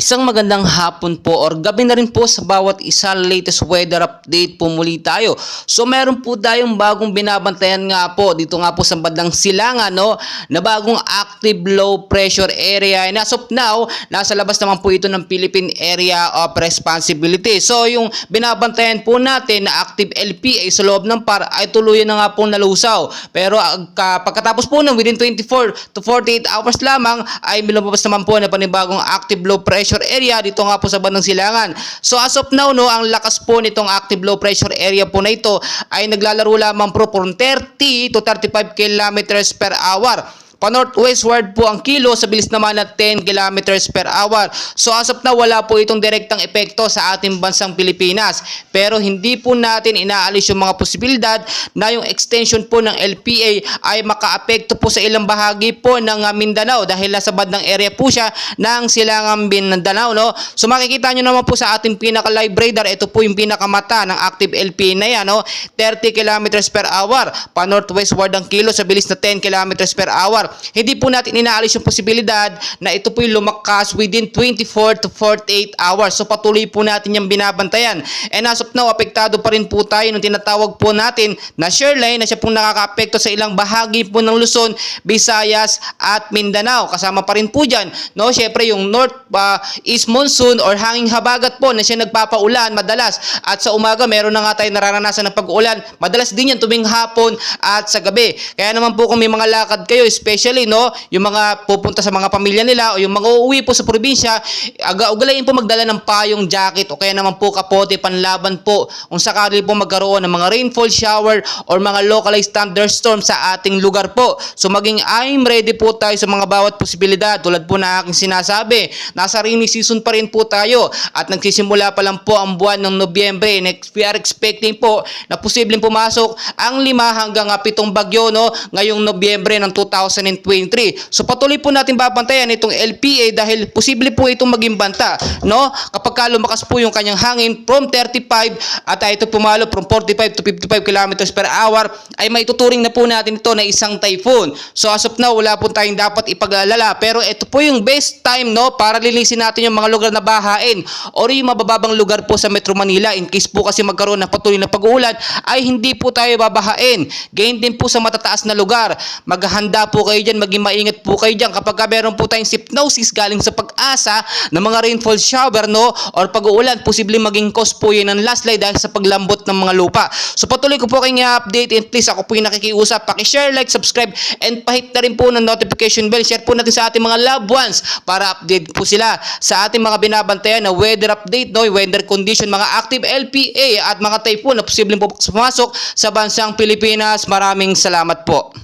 Isang magandang hapon po or gabi na rin po sa bawat isa, latest weather update po muli tayo. So meron po tayong bagong binabantayan nga po dito nga po sa bandang Silangan, no, na bagong active low pressure area. And as of now, nasa labas naman po ito ng Philippine Area of Responsibility. So yung binabantayan po natin na active LPA sa loob ng PAR ay tuluyan na nga pong nalusaw. Pero pagkatapos po ng within 24 to 48 hours lamang ay lumabas naman po na panibagong active low pressure area dito nga po sa bandang Silangan. So as of now, no, ang lakas po nitong active low pressure area po na ito ay naglalaro lamang po from 30 to 35 kilometers per hour. Pa-northwestward po ang kilo sa bilis naman na 10 kilometers per hour. So as of now, wala po itong direktang epekto sa ating bansang Pilipinas. Pero hindi po natin inaalis yung mga posibilidad na yung extension po ng LPA ay makaapekto po sa ilang bahagi po ng Mindanao dahil nasa bandang area po siya ng Silangang Mindanao, no? So makikita nyo naman po sa ating pinaka-live radar, ito po yung pinakamata ng active LPA na yan, no? 30 kilometers per hour. Pa-northwestward ang kilo sa bilis na 10 kilometers per hour. Hindi po natin inaalis yung posibilidad na ito po yung lumakas within 24 to 48 hours. So patuloy po natin yung binabantayan. And as of now, apektado pa rin po tayo ng tinatawag po natin na shear line na siya pong nakaka-apekto sa ilang bahagi po ng Luzon, Visayas at Mindanao. Kasama pa rin po dyan, no? Syempre yung north east monsoon or hanging habagat po na siya nagpapaulan madalas. At sa umaga, meron na nga tayo nararanasan ng pag-ulan. Madalas din yan tuwing hapon at sa gabi. Kaya naman po kung may mga lakad kayo, especially, no, yung mga pupunta sa mga pamilya nila o yung mga uuwi po sa probinsya, ugalayin po magdala ng payong jacket o kaya naman po kapote panlaban po kung sakali po magkaroon ng mga rainfall shower or mga localized thunderstorm sa ating lugar po. So maging I'm ready po tayo sa mga bawat posibilidad. Tulad po na aking sinasabi, nasa rainy season pa rin po tayo at nagsisimula pa lang po ang buwan ng Nobyembre. We are expecting po na posibleng pumasok ang 5 hanggang 7 bagyo, no, ngayong Nobyembre ng 2023. So patuloy po natin babantayan itong LPA dahil posible po itong maging banta, no? Kapag lumakas po yung kanyang hangin from 35 at ito pumalo from 45 to 55 kilometers per hour, ay maituturing na po natin ito na isang typhoon. So as of now, wala po tayong dapat ipag-alala, pero ito po yung best time, no, para linisin natin yung mga lugar na bahain o yung mabababang lugar po sa Metro Manila. In case po kasi magkaroon ng patuloy na pag-uulan, ay hindi po tayo babahain. Gain din po sa matataas na lugar. Maghahanda po kayo dyan, maging maingat po kayo dyan kapag meron po tayong hypnosis galing sa pag-asa ng mga rainfall shower, no, or pag-uulan, posibleng maging cause po yun ng landslide dahil sa paglambot ng mga lupa. So patuloy ko po kayong update, and please, ako po yung nakikiusap, paki-share, like, subscribe, and pahit na rin po ng notification bell. Share po natin sa ating mga loved ones para update po sila sa ating mga binabantayan na weather update, no, weather condition, mga active LPA at mga typhoon na posibleng po pumasok sa bansang Pilipinas. Maraming salamat po.